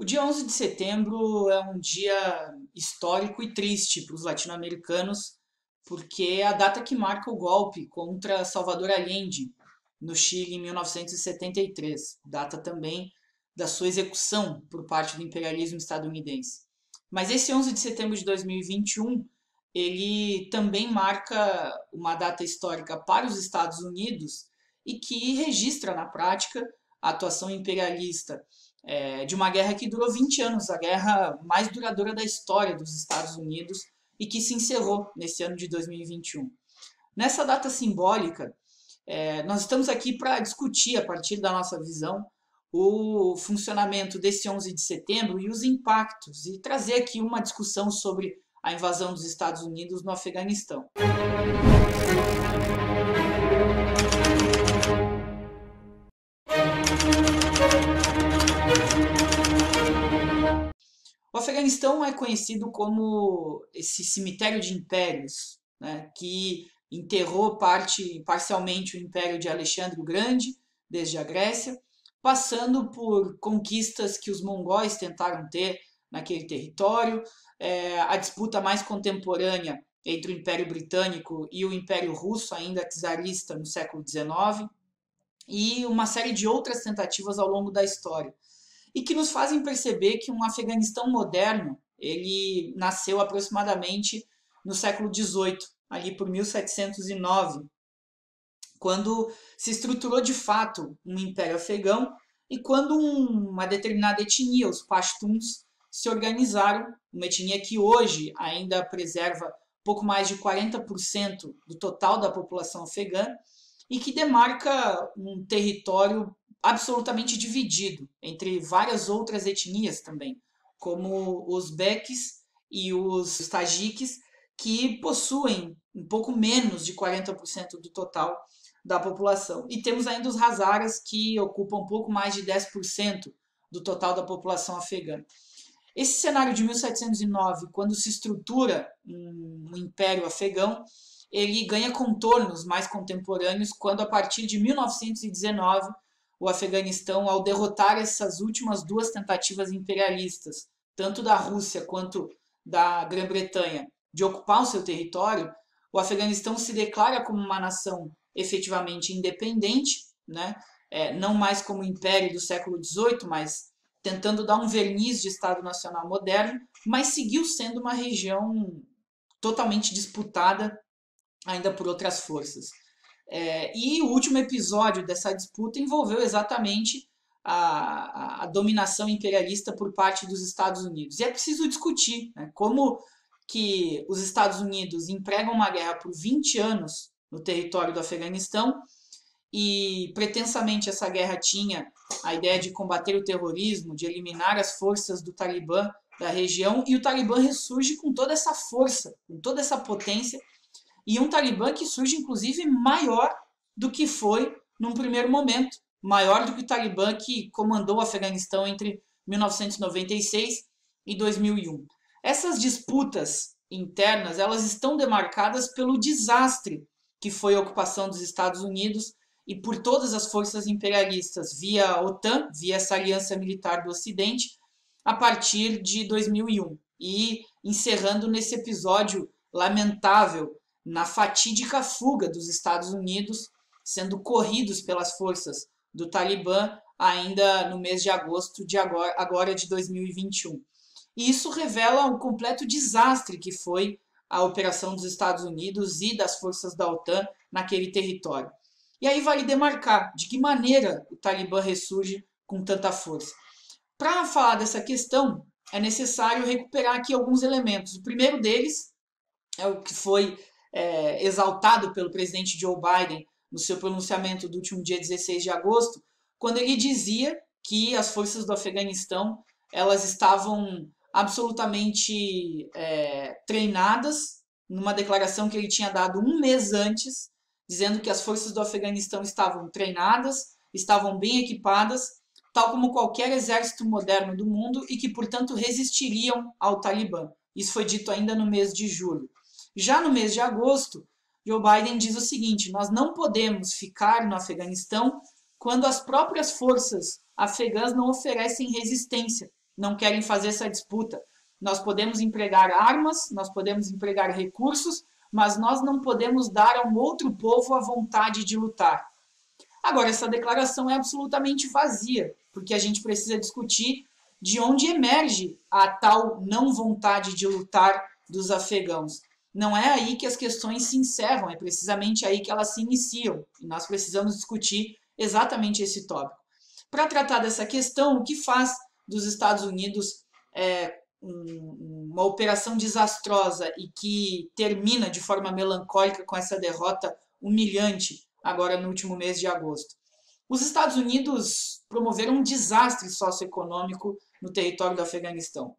O dia 11 de setembro é um dia histórico e triste para os latino-americanos, porque é a data que marca o golpe contra Salvador Allende no Chile em 1973, data também da sua execução por parte do imperialismo estadunidense. Mas esse 11 de setembro de 2021, ele também marca uma data histórica para os Estados Unidos e que registra na prática a atuação imperialista de uma guerra que durou 20 anos, a guerra mais duradoura da história dos Estados Unidos e que se encerrou nesse ano de 2021. Nessa data simbólica, nós estamos aqui para discutir, a partir da nossa visão, o funcionamento desse 11 de setembro e os impactos, e trazer aqui uma discussão sobre a invasão dos Estados Unidos no Afeganistão. O Afeganistão é conhecido como esse cemitério de impérios, né, que enterrou parcialmente o Império de Alexandre o Grande, desde a Grécia, passando por conquistas que os mongóis tentaram ter naquele território, a disputa mais contemporânea entre o Império Britânico e o Império Russo, ainda czarista, no século XIX, e uma série de outras tentativas ao longo da história e que nos fazem perceber que um Afeganistão moderno ele nasceu aproximadamente no século XVIII, ali por 1709, quando se estruturou de fato um império afegão e quando uma determinada etnia, os Pashtuns, se organizaram, uma etnia que hoje ainda preserva pouco mais de 40% do total da população afegã e que demarca um território absolutamente dividido entre várias outras etnias também, como os uzbeques e os tajiques, que possuem um pouco menos de 40% do total da população. E temos ainda os hazaras, que ocupam um pouco mais de 10% do total da população afegã. Esse cenário de 1709, quando se estrutura um império afegão, ele ganha contornos mais contemporâneos quando, a partir de 1919, o Afeganistão, ao derrotar essas últimas duas tentativas imperialistas, tanto da Rússia quanto da Grã-Bretanha, de ocupar o seu território, o Afeganistão se declara como uma nação efetivamente independente, né? Não mais como império do século XVIII, mas tentando dar um verniz de Estado Nacional moderno, mas seguiu sendo uma região totalmente disputada ainda por outras forças. E o último episódio dessa disputa envolveu exatamente a dominação imperialista por parte dos Estados Unidos. E é preciso discutir, né, como que os Estados Unidos empregam uma guerra por 20 anos no território do Afeganistão e pretensamente essa guerra tinha a ideia de combater o terrorismo, de eliminar as forças do Talibã da região, e o Talibã ressurge com toda essa força, com toda essa potência, e um Talibã que surge inclusive maior do que foi num primeiro momento, maior do que o Talibã que comandou o Afeganistão entre 1996 e 2001. Essas disputas internas, elas estão demarcadas pelo desastre que foi a ocupação dos Estados Unidos e por todas as forças imperialistas via a OTAN, via essa aliança militar do Ocidente, a partir de 2001. E encerrando nesse episódio lamentável, na fatídica fuga dos Estados Unidos, sendo corridos pelas forças do Talibã ainda no mês de agosto de agora de 2021. E isso revela um completo desastre que foi a operação dos Estados Unidos e das forças da OTAN naquele território. E aí vale demarcar de que maneira o Talibã ressurge com tanta força. Para falar dessa questão, é necessário recuperar aqui alguns elementos. O primeiro deles é o que foi exaltado pelo presidente Joe Biden no seu pronunciamento do último dia 16 de agosto, quando ele dizia que as forças do Afeganistão elas estavam absolutamente treinadas, numa declaração que ele tinha dado um mês antes, dizendo que as forças do Afeganistão estavam treinadas, estavam bem equipadas, tal como qualquer exército moderno do mundo e que, portanto, resistiriam ao Talibã. Isso foi dito ainda no mês de julho. Já no mês de agosto, Joe Biden diz o seguinte: nós não podemos ficar no Afeganistão quando as próprias forças afegãs não oferecem resistência. não querem fazer essa disputa. Nós podemos empregar armas, nós podemos empregar recursos, mas nós não podemos dar a um outro povo a vontade de lutar. Agora, essa declaração é absolutamente vazia, porque a gente precisa discutir de onde emerge a tal não vontade de lutar dos afegãos. Não é aí que as questões se encerram, é precisamente aí que elas se iniciam. E nós precisamos discutir exatamente esse tópico. Para tratar dessa questão, o que faz dos Estados Unidos uma operação desastrosa e que termina de forma melancólica com essa derrota humilhante agora no último mês de agosto? Os Estados Unidos promoveram um desastre socioeconômico no território do Afeganistão.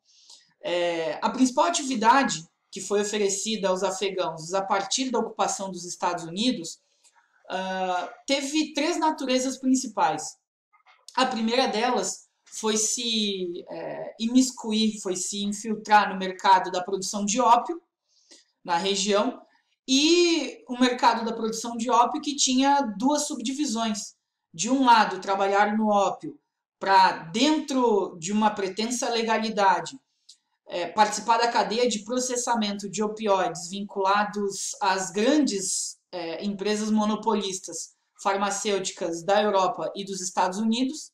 A principal atividade que foi oferecida aos afegãos a partir da ocupação dos Estados Unidos teve três naturezas principais. A primeira delas foi se imiscuir, foi se infiltrar no mercado da produção de ópio na região, e o mercado da produção de ópio que tinha duas subdivisões. De um lado, trabalhar no ópio para, dentro de uma pretensa legalidade, participar da cadeia de processamento de opioides vinculados às grandes empresas monopolistas farmacêuticas da Europa e dos Estados Unidos,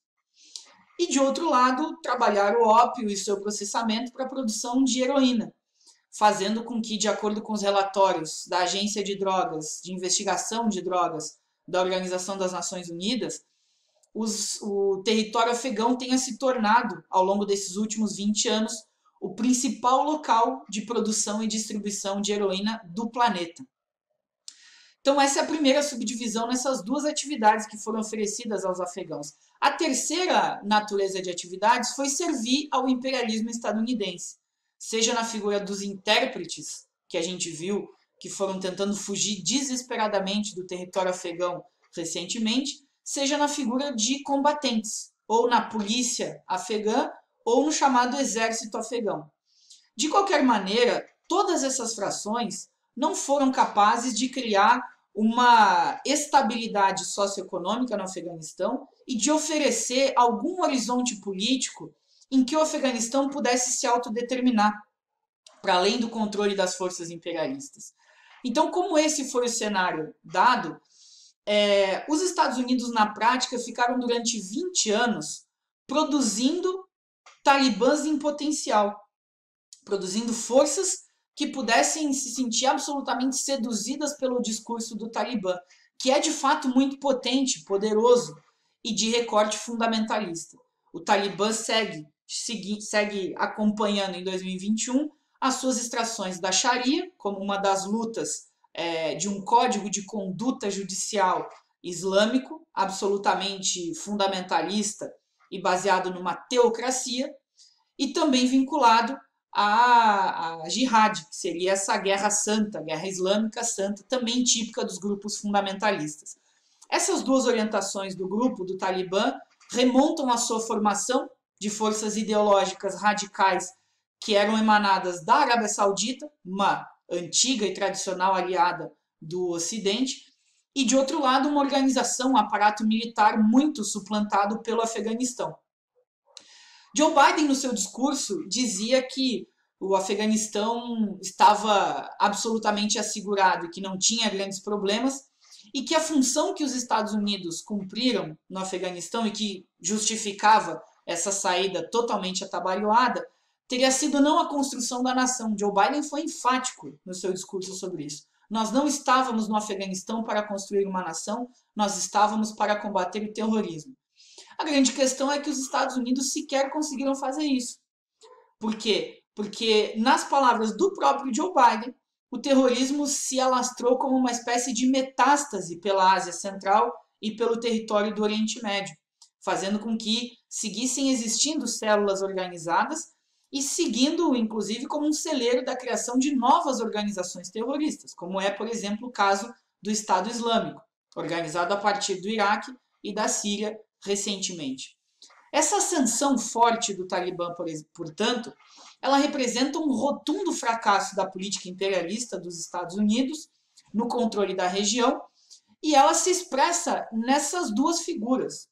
e de outro lado, trabalhar o ópio e seu processamento para a produção de heroína, fazendo com que, de acordo com os relatórios da Agência de Drogas, de Investigação de Drogas da Organização das Nações Unidas, o território afegão tenha se tornado, ao longo desses últimos 20 anos, o principal local de produção e distribuição de heroína do planeta. Então, essa é a primeira subdivisão nessas duas atividades que foram oferecidas aos afegãos. A terceira natureza de atividades foi servir ao imperialismo estadunidense, seja na figura dos intérpretes, que a gente viu, que foram tentando fugir desesperadamente do território afegão recentemente, seja na figura de combatentes, ou na polícia afegã, ou no chamado exército afegão. De qualquer maneira, todas essas frações não foram capazes de criar uma estabilidade socioeconômica no Afeganistão e de oferecer algum horizonte político em que o Afeganistão pudesse se autodeterminar, para além do controle das forças imperialistas. Então, como esse foi o cenário dado, os Estados Unidos, na prática, ficaram durante 20 anos produzindo talibãs em potencial, produzindo forças que pudessem se sentir absolutamente seduzidas pelo discurso do Talibã, que é de fato muito potente, poderoso e de recorte fundamentalista. O Talibã segue acompanhando em 2021 as suas extrações da Sharia, como uma das lutas de um código de conduta judicial islâmico, absolutamente fundamentalista e baseado numa teocracia, e também vinculado a jihad, que seria essa guerra santa, guerra islâmica santa, também típica dos grupos fundamentalistas. Essas duas orientações do grupo, do Talibã, remontam à sua formação de forças ideológicas radicais que eram emanadas da Arábia Saudita, uma antiga e tradicional aliada do Ocidente, e, de outro lado, uma organização, um aparato militar muito suplantado pelo Afeganistão. Joe Biden, no seu discurso, dizia que o Afeganistão estava absolutamente assegurado e que não tinha grandes problemas, e que a função que os Estados Unidos cumpriram no Afeganistão e que justificava essa saída totalmente atabalhoada teria sido não a construção da nação. Joe Biden foi enfático no seu discurso sobre isso. Nós não estávamos no Afeganistão para construir uma nação, nós estávamos para combater o terrorismo. A grande questão é que os Estados Unidos sequer conseguiram fazer isso. Por quê? Porque, nas palavras do próprio Joe Biden, o terrorismo se alastrou como uma espécie de metástase pela Ásia Central e pelo território do Oriente Médio, fazendo com que seguissem existindo células organizadas e seguindo, inclusive, como um celeiro da criação de novas organizações terroristas, como é, por exemplo, o caso do Estado Islâmico, organizado a partir do Iraque e da Síria recentemente. Essa ascensão forte do Talibã, portanto, ela representa um rotundo fracasso da política imperialista dos Estados Unidos no controle da região, e ela se expressa nessas duas figuras.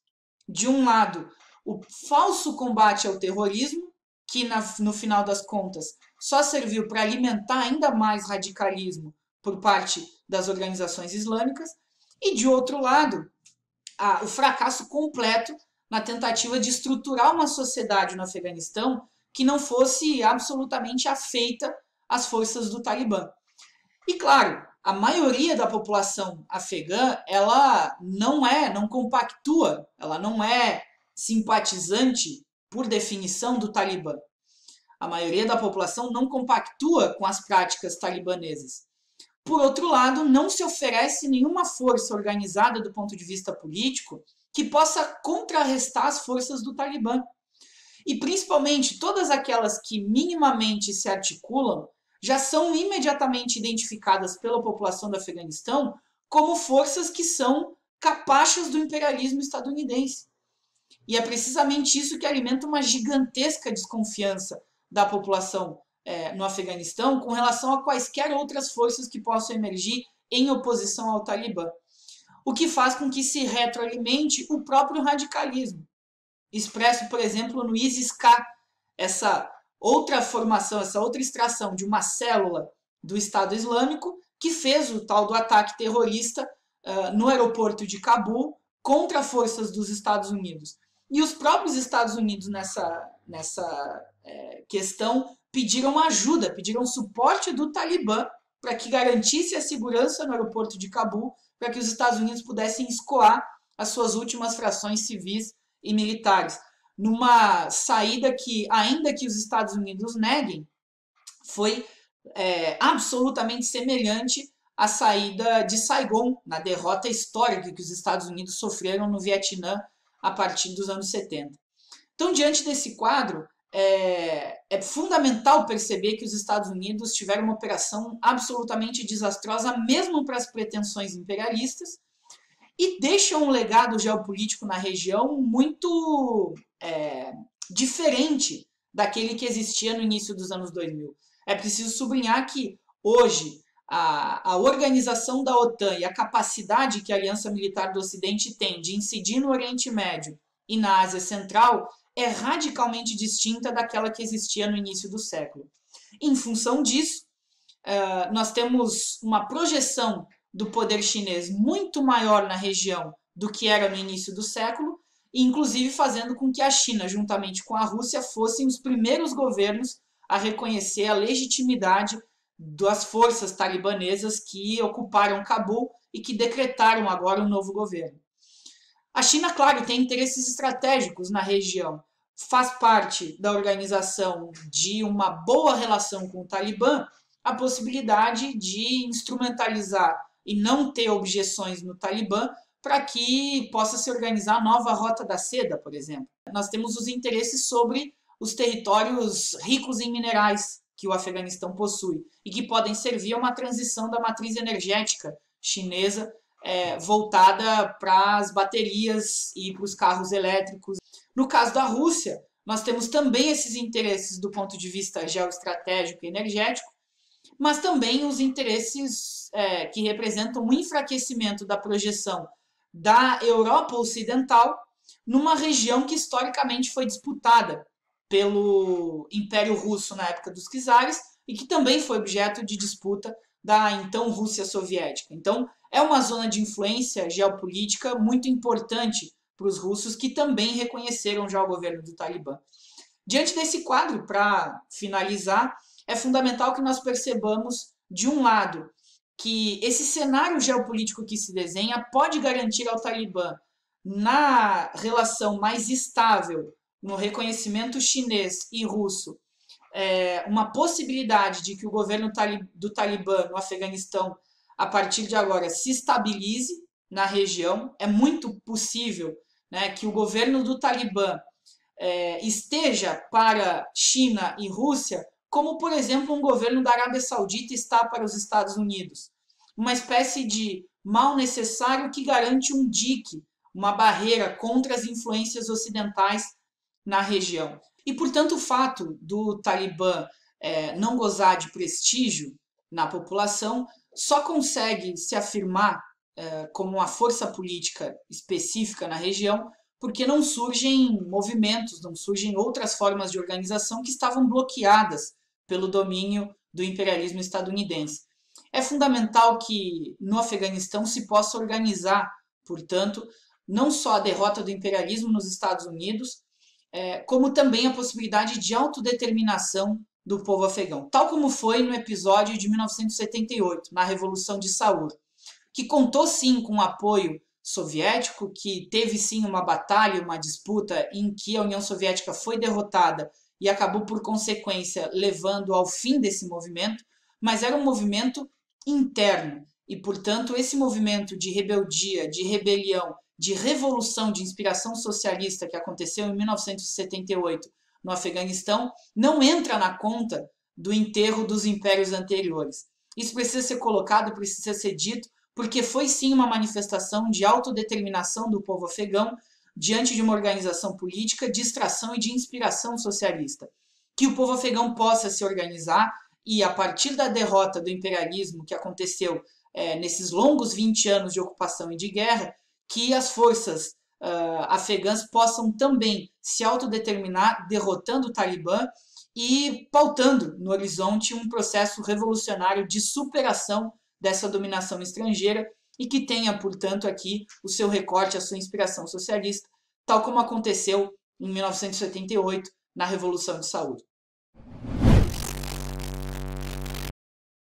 De um lado, o falso combate ao terrorismo, que no final das contas só serviu para alimentar ainda mais radicalismo por parte das organizações islâmicas, e de outro lado, o fracasso completo na tentativa de estruturar uma sociedade no Afeganistão que não fosse absolutamente afeita às forças do Talibã. E claro, a maioria da população afegã, ela não compactua, ela não é simpatizante por definição do Talibã. A maioria da população não compactua com as práticas talibanesas. Por outro lado, não se oferece nenhuma força organizada do ponto de vista político que possa contrarrestar as forças do Talibã. E principalmente todas aquelas que minimamente se articulam já são imediatamente identificadas pela população do Afeganistão como forças que são capachas do imperialismo estadunidense. E é precisamente isso que alimenta uma gigantesca desconfiança da população no Afeganistão com relação a quaisquer outras forças que possam emergir em oposição ao Talibã. O que faz com que se retroalimente o próprio radicalismo, expresso, por exemplo, no ISIS-K, essa outra formação, essa outra extração de uma célula do Estado Islâmico que fez o tal do ataque terrorista no aeroporto de Cabul contra forças dos Estados Unidos. E os próprios Estados Unidos nessa questão pediram ajuda, pediram suporte do Talibã para que garantisse a segurança no aeroporto de Cabul, para que os Estados Unidos pudessem escoar as suas últimas frações civis e militares, numa saída que, ainda que os Estados Unidos neguem, foi absolutamente semelhante à saída de Saigon, na derrota histórica que os Estados Unidos sofreram no Vietnã a partir dos anos 70. Então, diante desse quadro, é fundamental perceber que os Estados Unidos tiveram uma operação absolutamente desastrosa, mesmo para as pretensões imperialistas, e deixam um legado geopolítico na região muito diferente daquele que existia no início dos anos 2000. É preciso sublinhar que hoje a organização da OTAN e a capacidade que a Aliança Militar do Ocidente tem de incidir no Oriente Médio e na Ásia Central é radicalmente distinta daquela que existia no início do século. Em função disso, nós temos uma projeção do poder chinês muito maior na região do que era no início do século, inclusive fazendo com que a China, juntamente com a Rússia, fossem os primeiros governos a reconhecer a legitimidade das forças talibanesas que ocuparam Cabul e que decretaram agora um novo governo. A China, claro, tem interesses estratégicos na região, faz parte da organização de uma boa relação com o Talibã a possibilidade de instrumentalizar e não ter objeções no Talibã para que possa se organizar a nova Rota da Seda, por exemplo. Nós temos os interesses sobre os territórios ricos em minerais que o Afeganistão possui e que podem servir a uma transição da matriz energética chinesa voltada para as baterias e para os carros elétricos. No caso da Rússia, nós temos também esses interesses do ponto de vista geoestratégico e energético, mas também os interesses que representam o enfraquecimento da projeção da Europa Ocidental numa região que historicamente foi disputada pelo Império Russo na época dos czares e que também foi objeto de disputa da então Rússia Soviética. Então, é uma zona de influência geopolítica muito importante para os russos, que também reconheceram já o governo do Talibã. Diante desse quadro, para finalizar, é fundamental que nós percebamos, de um lado, que esse cenário geopolítico que se desenha pode garantir ao Talibã, na relação mais estável, no reconhecimento chinês e russo, uma possibilidade de que o governo do Talibã no Afeganistão, a partir de agora, se estabilize na região. É muito possível, né, que o governo do Talibã esteja para China e Rússia, como, por exemplo, um governo da Arábia Saudita está para os Estados Unidos. Uma espécie de mal necessário que garante um dique, uma barreira contra as influências ocidentais na região. E, portanto, o fato do Talibã não gozar de prestígio na população só consegue se afirmar como uma força política específica na região porque não surgem movimentos, não surgem outras formas de organização que estavam bloqueadas pelo domínio do imperialismo estadunidense. É fundamental que no Afeganistão se possa organizar, portanto, não só a derrota do imperialismo nos Estados Unidos, como também a possibilidade de autodeterminação do povo afegão, tal como foi no episódio de 1978, na Revolução de Saur, que contou sim com o apoio soviético, que teve sim uma batalha, uma disputa em que a União Soviética foi derrotada e acabou, por consequência, levando ao fim desse movimento, mas era um movimento interno e, portanto, esse movimento de rebeldia, de rebelião, de revolução de inspiração socialista que aconteceu em 1978 no Afeganistão não entra na conta do enterro dos impérios anteriores. Isso precisa ser colocado, precisa ser dito, porque foi sim uma manifestação de autodeterminação do povo afegão diante de uma organização política de extração e de inspiração socialista. Que o povo afegão possa se organizar e, a partir da derrota do imperialismo que aconteceu nesses longos 20 anos de ocupação e de guerra, que as forças afegãs possam também se autodeterminar, derrotando o Talibã e pautando no horizonte um processo revolucionário de superação dessa dominação estrangeira e que tenha, portanto, aqui o seu recorte, a sua inspiração socialista, tal como aconteceu em 1978 na Revolução de Saúde.